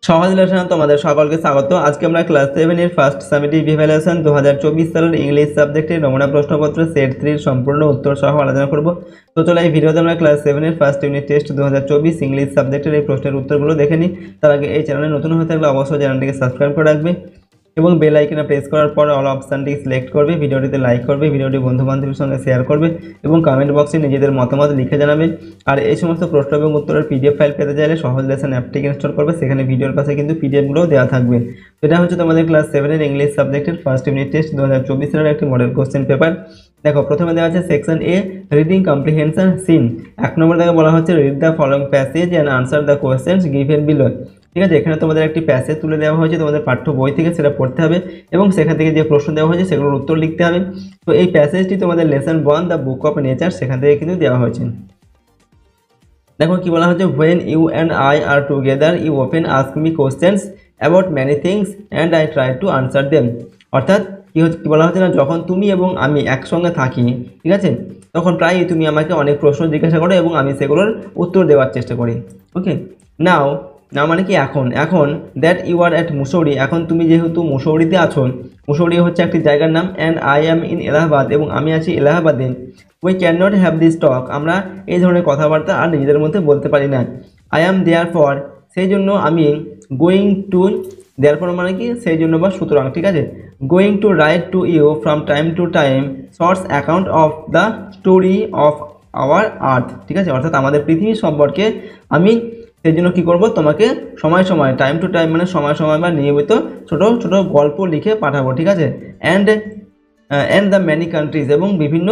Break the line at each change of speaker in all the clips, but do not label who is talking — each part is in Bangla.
সহজ লেসনে তোমাদের সকলকে স্বাগত। আজকে আমরা ক্লাস 7 এর ফার্স্ট সামেটিভ ইভ্যালুয়েশন 2024 সালের ইংলিশ সাবজেক্টের নমুনা প্রশ্নপত্র সেট 3 এর সম্পূর্ণ উত্তর সহ আলোচনা করব। তো চলো এই ভিডিওতে আমরা ক্লাস 7 এর ফার্স্ট ইউনিট টেস্ট 2024 ইংলিশ সাবজেক্টের এই প্রশ্নের উত্তরগুলো দেখে নিই। তার আগে এই চ্যানেলে নতুন হয়ে থাকলে অবশ্যই চ্যানেলটিকে সাবস্ক্রাইব করে রাখবে এবং বেল আইকনে প্রেস করার পর অল অপশনটি সিলেক্ট করবে, ভিডিওটিতে লাইক করবে, ভিডিওটি বন্ধু-বান্ধবের সঙ্গে শেয়ার করবে এবং কমেন্ট বক্সে নিজেদের মতামত লিখে জানাবে। আর এই সমস্ত প্রশ্ন এবং উত্তরের পিডিএফ ফাইল পেতে চাইলে সহজ লেসন অ্যাপটিকে ইনস্টল করবে, সেখানে ভিডিওর পাশে কিন্তু পিডিএফগুলোও দেওয়া থাকবে। এটা হচ্ছে তোমাদের ক্লাস 7 এর ইংলিশ সাবজেক্টের ফার্স্ট ইউনিট টেস্ট 2024 সালের একটি মডেল কোশ্চেন পেপার। দেখো প্রথমে দেওয়া আছে সেকশন এ রিডিং কম্প্রিহেনশন সিন। 1 নম্বর থেকে বলা হচ্ছে read the following passage and answer the questions given below. ঠিক আছে, এখানে তোমাদের একটি প্যাসেজ তুলে দেওয়া হয়েছে তোমাদের পাঠ্য বই থেকে, সেটা পড়তে হবে এবং সেখান থেকে যে প্রশ্ন দেওয়া হয়েছে সেগুলোর উত্তর লিখতে হবে। তো এই প্যাসেজটি তোমাদের lesson 1 the book of nature সেখান থেকে কিন্তু দেওয়া হয়েছে। দেখো কি বলা হচ্ছে, when you and I are together you often ask me questions about many things and I try to answer them। অর্থাৎ কি বলা হচ্ছে না, যখন তুমি এবং আমি একসঙ্গে থাকি, ঠিক আছে, তখন প্রায়ই তুমি আমাকে অনেক প্রশ্ন জিজ্ঞাসা করো এবং আমি সেগুলোর উত্তর দেওয়ার চেষ্টা করি। ওকে, নাও মানে কি এখন that you are at Mussoorie, এখন তুমি যেহেতু মুসৌরিতে আছো, মুসৌরি হচ্ছে একটি জায়গার নাম, and I am in Allahabad এবং আমি আছি এলাহাবাদে। We can not have this talk, আমরা এই ধরনের কথাবার্তা আর নিজেদের মধ্যে বলতে পারি না। আই অ্যাম দেয়ার ফর, সেই জন্য আমি গোয়িং টু, দেয়ার ফর মানে কি সেই জন্য বা সুতরাং, ঠিক আছে, going to write to you from time to time shorts account of the story of our earth. ঠিক আছে, অর্থাৎ আমাদের পৃথিবী সম্পর্কে আমি সেই জন্য কী করবো, তোমাকে সময় সময় টাইম টু টাইম মানে সময় সময় বা নিয়মিত ছোট ছোট গল্প লিখে পাঠাবো। ঠিক আছে, অ্যান্ড দ্য ম্যানি কান্ট্রিজ এবং বিভিন্ন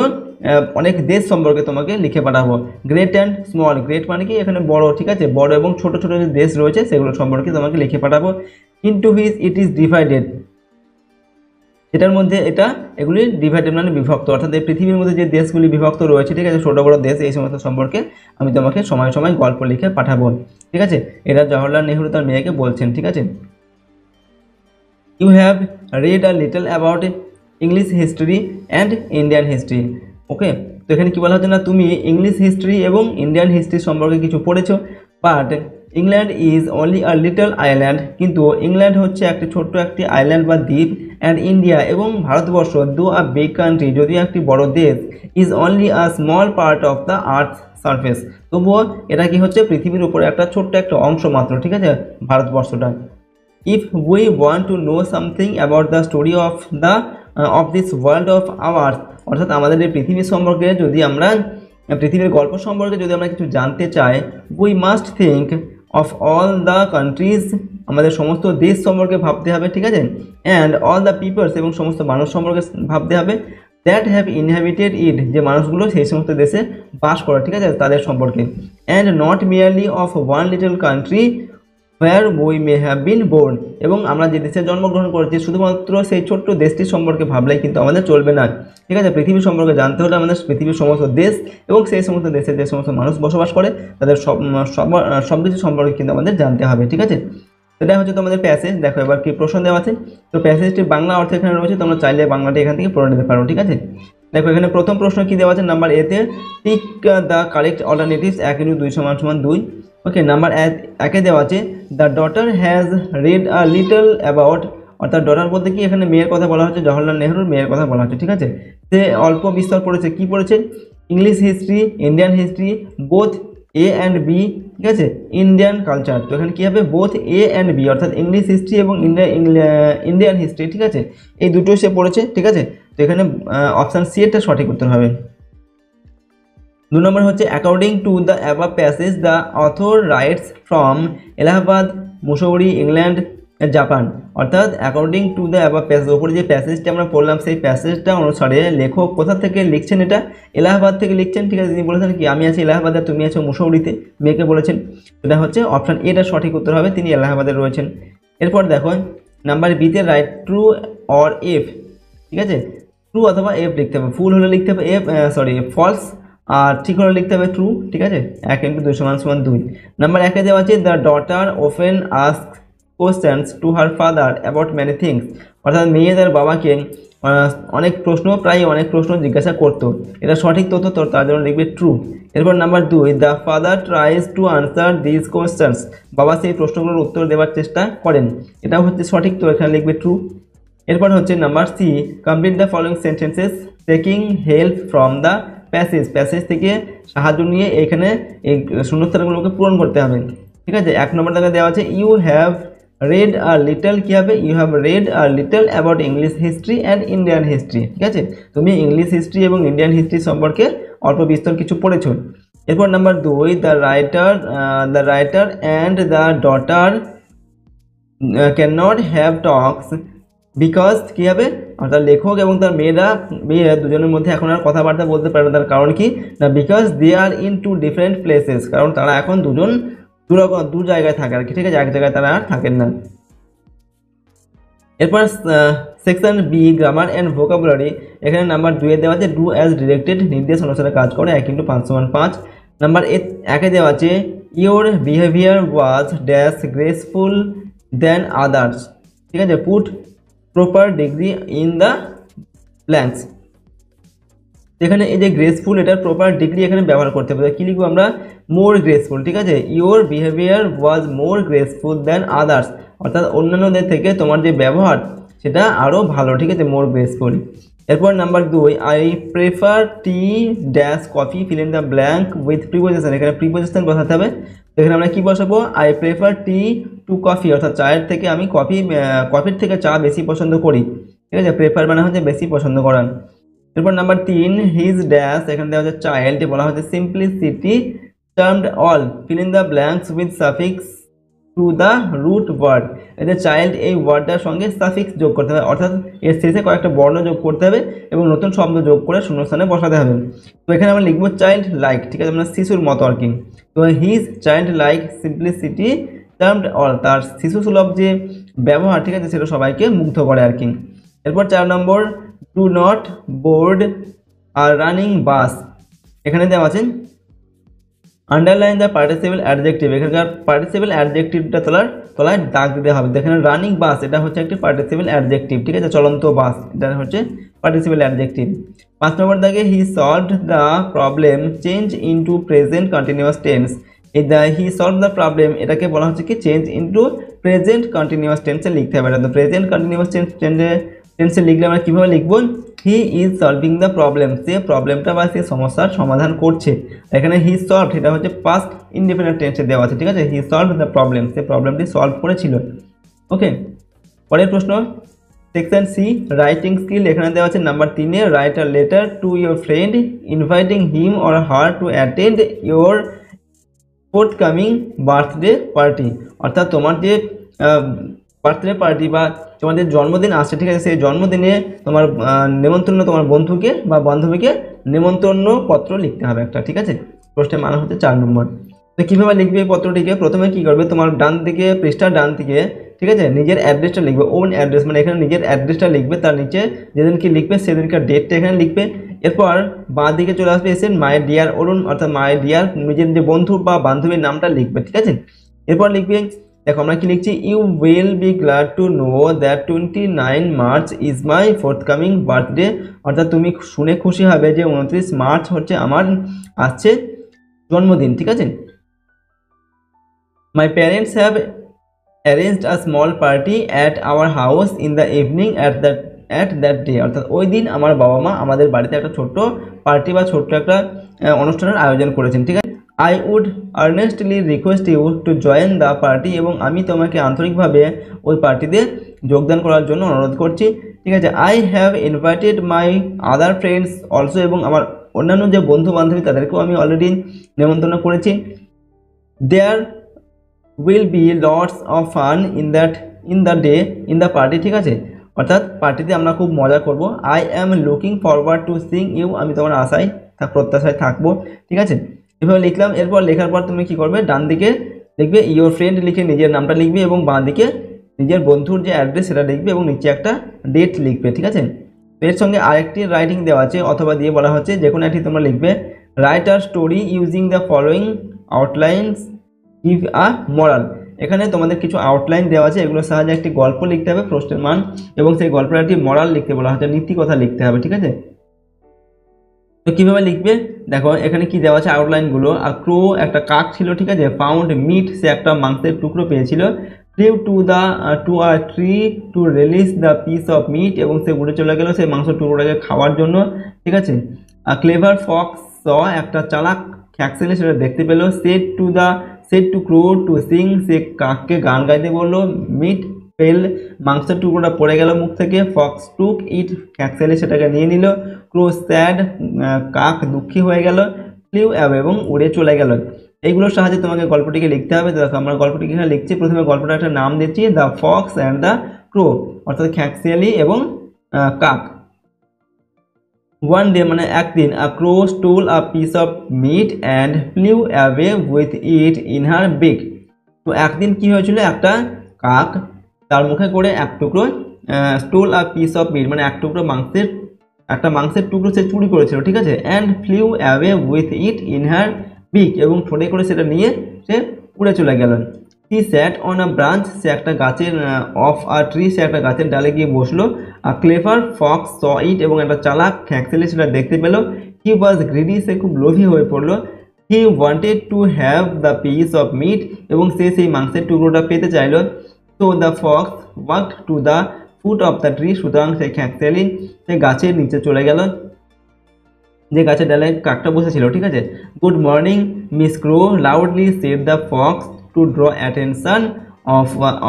অনেক দেশ সম্পর্কে তোমাকে লিখে পাঠাবো। গ্রেট অ্যান্ড স্মল, গ্রেট মানে কি এখানে বড়, ঠিক আছে, বড় এবং ছোট ছোট যে দেশ রয়েছে সেগুলো সম্পর্কে তোমাকে লিখে পাঠাবো। Into which it is divided, এটার মধ্যে এগুলি ডিভাইডেড মানে বিভক্ত, অর্থাৎ এই পৃথিবীর মধ্যে যে দেশগুলি বিভক্ত রয়েছে, ঠিক আছে, ছোটো বড়ো দেশ, এই সমস্ত সম্পর্কে আমি তোমাকে সময় সময় গল্প লিখে পাঠাবো। ঠিক আছে, এটা জওহরলাল নেহরু তার মেয়েকে বলছেন। ঠিক আছে, you have read a little about English history and Indian history. Okay, তো এখানে কী বলা হচ্ছে না, তুমি ইংলিশ হিস্ট্রি এবং ইন্ডিয়ান হিস্ট্রি সম্পর্কে কিছু পড়েছো, but England is only a little island, কিন্তু ইংল্যান্ড হচ্ছে একটি ছোট্ট একটি আইল্যান্ড বা দ্বীপ, অ্যান্ড ইন্ডিয়া এবং ভারতবর্ষ দো আ বিগ কান্ট্রি, যদিও একটি বড় দেশ, is only a small part of the earth surface, তবুও এটা কি হচ্ছে পৃথিবীর উপরে একটা ছোট্ট একটা অংশ মাত্র। ঠিক আছে, ভারতবর্ষটা। If we want to know something about the story of this world of ours, অর্থাৎ আমাদের এই পৃথিবীর সম্পর্কে যদি আমরা পৃথিবীর গল্প সম্পর্কে যদি আমরা কিছু জানতে চাই, we must think of all the countries, আমাদের সমস্ত দেশ সম্পর্কে ভাবতে হবে। ঠিক আছে, অ্যান্ড অল দ্য পিপলস এবং সমস্ত মানুষ সম্পর্কে ভাবতে হবে, দ্যাট হ্যাভ ইনহ্যাবিটেড ইট, যে মানুষগুলো সেই সমস্ত দেশে বাস করে, ঠিক আছে, তাদের সম্পর্কে। And not merely of one little country where we may have been born, এবং আমরা যে দেশে জন্মগ্রহণ করেছি শুধুমাত্র সেই ছোট্ট দেশটির সম্পর্কে ভাবলেই কিন্তু আমাদের চলবে না। ঠিক আছে, পৃথিবীর সম্পর্কে জানতে হলে আমাদের পৃথিবীর সমস্ত দেশ এবং সেই সমস্ত দেশে যে সমস্ত মানুষ বসবাস করে তাদের সব কিছু সম্পর্কে কিন্তু আমাদের জানতে হবে। ঠিক আছে, এটা হচ্ছে তোমাদের প্যাসেজ। দেখো এবার কি প্রশ্ন দেওয়া আছে, তো প্যাসেজটির বাংলা অর্থ এখানে রয়েছে, তোমরা চাইলে বাংলাটি এখান থেকে পড়ে নিতে পারো। ঠিক আছে, দেখো এখানে প্রথম প্রশ্ন কি দেওয়া আছে, নাম্বার এতে tick the correct alternatives 1 × 2 = 2। Okay, number একে দেওয়া আছে the daughter has read a little about, অর্থাৎ ডটার বলতে কি এখানে মেয়ের কথা বলা হচ্ছে, জওহরলাল নেহরুর মেয়ের কথা বলা হচ্ছে। ঠিক আছে, সে অল্প বিস্তর পড়েছে, কি পড়েছে, English history, Indian history, both A and B, ঠিক আছে, ইন্ডিয়ান কালচার। তো এখানে কী হবে, বোথ এ অ্যান্ড বি, অর্থাৎ ইংলিশ হিস্ট্রি এবং ইন্ডিয়ান হিস্ট্রি, ঠিক আছে, এই দুটো সে পড়েছে। ঠিক আছে, তো এখানে অপশান সি এরটা সঠিক উত্তর হবে। 2 নম্বর হচ্ছে according to the above passage the author writes from Allahabad, Mussoorie, England, Japan, অর্থাৎ according to the above passage, ওপরে যে প্যাসেজটা আমরা পড়লাম সেই প্যাসেজটা অনুসারে লেখক কোথা থেকে লিখছেন, এটা এলাহাবাদ থেকে লিখছেন। ঠিক আছে, তিনি বলেছেন কি আমি আছি এলাহাবাদে, তুমি আছো মুসৌরিতে, মেয়েকে বলেছেন। এটা হচ্ছে অপশান এটা সঠিক উত্তর হবে, তিনি এলাহাবাদে রয়েছেন। এরপর দেখো নাম্বার বিতে রাইট ট্রু অর এফ, ঠিক আছে, ট্রু অথবা এফ লিখতে হবে, ফুল হলে লিখতে হবে ফলস, আর ঠিক হলে লিখতে হবে ট্রু। ঠিক আছে, 1 × 2 = 2। নাম্বার 1 দেওয়া আছে the daughter often ask questions to her father about many things, অর্থাৎ মেয়ে তার বাবাকে অনেক প্রশ্ন, প্রায় অনেক প্রশ্ন জিজ্ঞাসা করতো। এটা সঠিক তথ্য, তো তার জন্য লিখবে ট্রু। এরপর number 2, the father tries two answer this questions, বাবা সেই প্রশ্নগুলোর উত্তর দেওয়ার চেষ্টা করেন, এটাও হচ্ছে সঠিক, তো এখানে লিখবে ট্রু। এরপর হচ্ছে number C, complete the following sentences taking help from the passage, passage থেকে সাহায্য নিয়ে এখানে এই শূন্যস্থানগুলোকে পূরণ করতে হবে। ঠিক আছে, 1 নম্বর দাগে দেওয়া আছে you have read a little, কী হবে, you have read a little about English history and Indian history. ঠিক আছে, তুমি ইংলিশ হিস্ট্রি এবং ইন্ডিয়ান হিস্ট্রি সম্পর্কে অল্প বিস্তর কিছু পড়েছো। এরপর number 2, the writer and the daughter can not have talks because, কী হবে, অর্থাৎ লেখক এবং তার মেয়ে দুজনের মধ্যে এখন আর কথাবার্তা বলতে পারে না, তার কারণ কি না, because they are in two different places, কারণ তারা এখন দুজন দু জায়গায় থাকে আর কি। ঠিক আছে, এক জায়গায় তারা আর থাকেন না। এরপর section B, grammar and vocabulary, এখানে নাম্বার 2 দেওয়া আছে ডু অ্যাজ ডিরেক্টেড, নির্দেশ অনুসারে কাজ করে, 1 × 5 = 5। নাম্বার 1 দেওয়া আছে your behaviour was dash graceful than others. ঠিক আছে, put proper degree in the blanks, এখানে এই যে গ্রেসফুল, এটার প্রপার ডিগ্রি এখানে ব্যবহার করতে হবে, কি লিখবো আমরা, মোর গ্রেসফুল। ঠিক আছে, your behaviour was more graceful than others, অর্থাৎ অন্যান্যদের থেকে তোমার যে ব্যবহার সেটা আরও ভালো। ঠিক আছে, মোর গ্রেসফুল। এরপর number 2, I prefer T dash coffee, feel in the blank with preposition, এখানে প্রিপোজিশন বসাতে হবে। এখানে আমরা কি বসাবো, I prefer T to coffee, অর্থাৎ চায়ের থেকে আমি কফির থেকে চা বেশি পছন্দ করি। ঠিক আছে, প্রেফার মানে হচ্ছে বেশি পছন্দ করা। এরপর নাম্বার 3, হিজ ড্যাশ, এখানে দেওয়া হচ্ছে চাইল্ড, বলা হচ্ছে simplicity termed all, fill in the blanks with suffix to the root word, এই যে চাইল্ড এই ওয়ার্ডটার সঙ্গে সাফিক্স যোগ করতে হবে, অর্থাৎ এর শেষে কয়েকটা বর্ণ যোগ করতে হবে এবং নতুন শব্দ যোগ করে শূন্যস্থানে বসাতে হবে। তো এখানে আমরা লিখবো চাইল্ড লাইক। ঠিক আছে, মানে শিশুর মতো আর কি। তো his child like simplicity termed all, তার শিশুসুলভ যে ব্যবহার, ঠিক আছে, সেটা সবাইকে মুগ্ধ করে আর কি। এরপর 4 number, do not board a running bus, এখানে দেওয়া আছে আন্ডারলাইন দ্য পার্টিসিপেল অ্যাডজেক্টিভ, এখানকার পার্টিসিপেল অ্যাডজেক্টিভটা তলায় দাগ দিতে হবে। দেখেন রানিং বাস, এটা হচ্ছে একটি পার্টিসিপেল অ্যাডজেক্টিভ। ঠিক আছে, চলন্ত বাস, এটা হচ্ছে পার্টিসিপেল অ্যাডজেক্টিভ। 5 নম্বর দাগে he solved the problem change into present continuous tense, এই the he solve the problem, এটাকে বলা হচ্ছে কি চেঞ্জ ইনটু প্রেজেন্ট কন্টিনিউয়াস টেন্সে লিখতে হবে। এটা তো প্রেজেন্ট কন্টিনিউয়াস টেন্সে লিখলে আমরা কীভাবে লিখব, he is solving the problem, সে প্রবলেমটা বা সে সমস্যার সমাধান করছে। এখানে হি সলভড, এটা হচ্ছে পাস্ট ইনডিফিনিট টেন্সে দেওয়া আছে। ঠিক আছে, হি সলভড দ্য প্রবলেম, সে প্রবলেমটি সলভ করেছিল। ওকে, পরের প্রশ্ন সেকশন সি, রাইটিং স্কিল, এখানে দেওয়া আছে number 3, write a letter to your friend inviting him or her to attend your forthcoming birthday party, অর্থাৎ তোমার যে বার্থডে পার্টি বা তোমাদের জন্মদিন আসছে, ঠিক আছে, সেই জন্মদিনে তোমার নেমন্তন্ন, তোমার বন্ধুকে বা বান্ধবীকে নেমন্তন্ন পত্র লিখতে হবে একটা। ঠিক আছে, প্রশ্নের মান হচ্ছে 4 নম্বর। তো কীভাবে লিখবে এই পত্রটিকে, প্রথমে কী করবে, তোমার ডান দিকে, পৃষ্ঠার ডান দিকে, ঠিক আছে, নিজের অ্যাড্রেসটা লিখবে, ওন অ্যাড্রেস, মানে এখানে নিজের অ্যাড্রেসটা লিখবে, তার নিচে যেদিনকে লিখবে সেদিনকার ডেটটা এখানে লিখবে। এরপর বাঁ দিকে চলে আসবে এসে মাই ডিয়ার অরুণ, অর্থাৎ মাই ডিয়ার নিজের যে বন্ধু বা বান্ধবীর নামটা লিখবে। ঠিক আছে, এরপর লিখবে, দেখো আমরা কি লিখছি, you will be glad to know that 29 March is my forthcoming birthday, অর্থাৎ তুমি শুনে খুশি হবে যে 29 মার্চ হচ্ছে আমার আসছে জন্মদিন। ঠিক আছে, my parents have arranged a small party at our house in the evening at that day, অর্থাৎ ওই দিন আমার বাবা মা আমাদের বাড়িতে একটা ছোট্ট পার্টি বা ছোট্ট একটা অনুষ্ঠানের আয়োজন করেছেন। ঠিক আছে, I would earnestly request you to join the party, এবং আমি তোমাকে আন্তরিকভাবে ওই পার্টিতে যোগদান করার জন্য অনুরোধ করছি। ঠিক আছে, I have invited my other friends also, এবং আমার অন্যান্য যে বন্ধু বান্ধবী তাদেরকেও আমি অলরেডি নেমন্তন্ন করেছি। There will be lots of fun in the party, ঠিক আছে, অর্থাৎ পার্টিতে আমরা খুব মজা করব। I am looking forward to seeing you, আমি তোমার প্রত্যাশায় থাকবো। ঠিক আছে, এভাবে লিখলাম। এরপর লেখার পর তুমি কি করবে, ডান দিকে লিখবে ইউর ফ্রেন্ড লিখে নিজের নামটা লিখবে, এবং বাঁ দিকে নিজের বন্ধুর যে অ্যাড্রেস সেটা লিখবে, এবং নিচে একটা ডেট লিখবে। ঠিক আছে, এর সঙ্গে আরেকটি রাইটিং দেওয়া আছে, অথবা দিয়ে বলা হচ্ছে যে কোনো একটি তোমরা লিখবে, write a story using the following outlines give a moral, এখানে তোমাদের কিছু আউটলাইন দেওয়া আছে, এগুলোর সাহায্যে একটি গল্প লিখতে হবে প্রশ্নের মান, এবং সেই গল্পের একটি মরাল লিখতে বলা হচ্ছে, নীতি কথা লিখতে হবে। ঠিক আছে, তো কিভাবে লিখবে দেখো, এখানে কি দেওয়া আছে আউটলাইনগুলো। আর ক্রো একটা কাক ছিল, ঠিক আছে, ফাউন্ড মিট সে একটা মাংসের টুকরো পেয়েছিল, flew to a tree to release the piece of meat, এবং সে উড়ে চলে গেল সেই মাংসের টুকরোটাকে খাওয়ার জন্য। ঠিক আছে, ক্লেভার ফক্স স একটা চালাক খ্যাকসেলে সেটা দেখতে পেলো, set two crow to Singh সে কাককে গান গাইতে বললো, মিট ফেল মাংসের টুকরোটা পড়ে গেল মুখ থেকে, ফক্স টুক ইট খ্যাকসেলে সেটাকে নিয়ে নিল, ক্রো স্যাড কাক দুঃখী হয়ে গেল, ফ্লিউ অ্যাওয়ে এবং উড়ে চলে গেল। এইগুলোর সাহায্যে তোমাকে গল্পটিকে লিখতে হবে। দেখো আমরা গল্পটিকে এখানে লিখছি, প্রথমে গল্পটা একটা নাম দিচ্ছি, the fox and the crow, অর্থাৎ খ্যাকসিয়ালি এবং কাক। ওয়ান ডে মানে একদিন, a crow stole a piece of meat and flew away with it in her beak. তো একদিন কি হয়েছিল, একটা কাক তার মুখে করে এক টুকরো stole a piece of meat মানে এক টুকরো মাংসের টুকরো সে চুরি করেছিল। ঠিক আছে, and flew away with it in her beak, এবং ঠোঁটে করে সেটা নিয়ে সে উড়ে চলে গেল। হি স্যাট অন আ ব্রাঞ্চ, সে একটা গাছের অফ আ ট্রি, সে একটা গাছের ডালে গিয়ে বসলো। আ ক্লেভার ফক্স স ইট, এবং একটা চালাক খ্যাকসেলে সেটা দেখতে পেল। হি ওয়াজ গ্রিডি, সে খুব লোভী হয়ে পড়লো। He wanted to have the piece of meat, এবং সে সেই মাংসের টুকরোটা পেতে চাইল। তো the fox walked to the foot of the tree, সুতরাং সেই খ্যাকসেলি সে গাছের নিচে চলে গেল, যে গাছের ডালে কাকটা বসেছিল। ঠিক আছে, good morning Miss Crow loudly said the fox to draw attention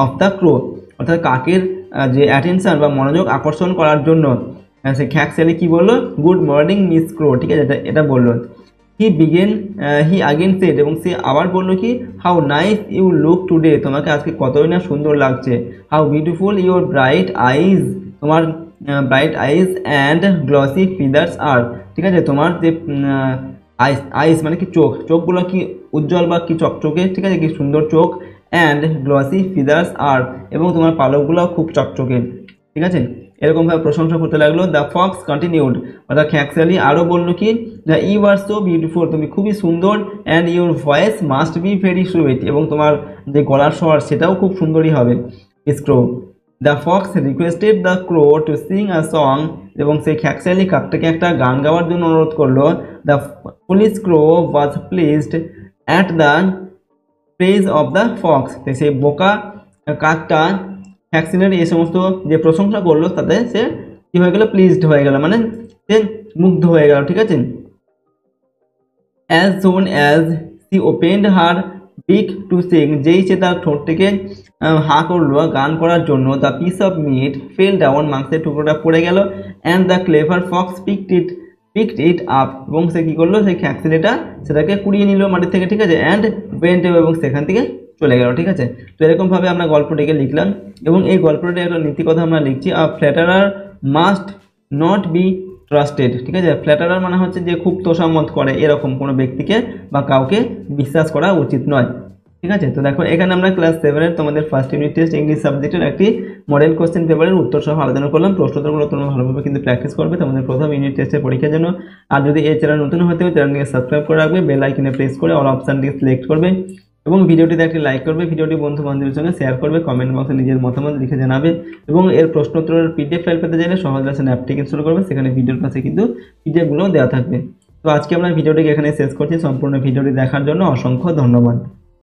of the crow, অর্থাৎ কাকের যে অ্যাটেনশন বা মনোযোগ আকর্ষণ করার জন্য সে খ্যাকসেলি কি বললো, গুড মর্নিং মিস ক্রো। ঠিক আছে, এটা বললো। হি আগেন সেড, এবং সে আবার বললো কি, how nice you look today, তোমাকে আজকে কতই না সুন্দর লাগছে। How beautiful your bright eyes, তোমার bright eyes and glossy feathers আর। ঠিক আছে, তোমার যে আইস মানে কি চোখগুলো কি উজ্জ্বল বা কি চকচকে। ঠিক আছে, কি সুন্দর চোখ, অ্যান্ড গ্লসি ফিদার্স আর, এবং তোমার পালকগুলো খুব চকচকে। ঠিক আছে, এরকমভাবে প্রশংসা করতে লাগলো। দ্য ফক্স কন্টিনিউড, অর্থাৎ খ্যাকসেলি আরও বললো কি, the you are so beautiful, তুমি খুবই সুন্দর, and your voice must be very sweet, এবং তোমার যে গলার স্বর সেটাও খুব সুন্দরই হবে। Crow the fox requested the crow to sing a song, এবং সেই খ্যাকসেলি কাকটাকে একটা গান গাওয়ার জন্য অনুরোধ করলো। The foolish crow was pleased at the praise of the fox, সেই বোকা কাকটা খ্যাকসেলের এই সমস্ত যে প্রশংসা করলো তাতে সে কি হয়ে গেল, প্লিজড হয়ে গেল, মানে সে মুগ্ধ হয়ে গেল। ঠিক আছে, as soon as she opened হার বিক টু সিং, যেই সে তার ঠোঁট থেকে হা করলো গান করার জন্য, the piece of meat fell down, মাংসের টুকরোটা পড়ে গেল, and the clever fox picked it up, এবং সে কী করলো, সেই খ্যাকসেলিটা সেটাকে কুড়িয়ে নিল মাটি থেকে। ঠিক আছে, অ্যান্ড ওয়েন্ট, এবং সেখান থেকে চলে গেল। ঠিক আছে, তো এরকমভাবে আমরা গল্পটিকে লিখলাম, এবং এই গল্পটির একটা নীতি কথা আমরা লিখছি, আ ফ্ল্যাটারার মাস্ট নট বি ট্রাস্টেড। ঠিক আছে, ফ্ল্যাটারার মানে হচ্ছে যে খুব তোষামত করে, এরকম কোনো ব্যক্তিকে বা কাউকে বিশ্বাস করা উচিত নয়। ঠিক আছে, তো দেখো এখানে আমরা ক্লাস 7-এর তোমাদের ফার্স্ট ইউনিট টেস্ট ইংলিশ সাবজেক্টের একটি মডেল কোশ্চেন পেপারের উত্তর সহ আলোচনা করলাম। প্রশ্নোত্তরগুলো তোমরা ভালোভাবে কিন্তু প্র্যাকটিস করবে তোমাদের প্রথম ইউনিট টেস্টের পরীক্ষার জন্য। আর যদি এই চ্যানেল নতুন হতে হয় চ্যানেলটিকে সাবস্ক্রাইব করে রাখবে, বেল আইকনে প্রেস করে অল অপশানটিকে সিলেক্ট করবে, এবং ভিডিওটিতে একটি লাইক করবে, ভিডিওটি বন্ধু বান্ধবের সঙ্গে শেয়ার করবে, কমেন্ট বক্সে নিজের মতামত লিখে জানাবে, এবং এর প্রশ্নোত্তরের পিডিএফ ফাইল পেতে চাইলে সহজ ভাষা অ্যাপটিকে ইনস্টল করবে, সেখানে ভিডিওর পাশে কিন্তু পিডিএফগুলোও দেওয়া থাকবে। তো আজকে আমরা ভিডিওটিকে এখানে শেষ করছি। সম্পূর্ণ ভিডিওটি দেখার জন্য অসংখ্য ধন্যবাদ।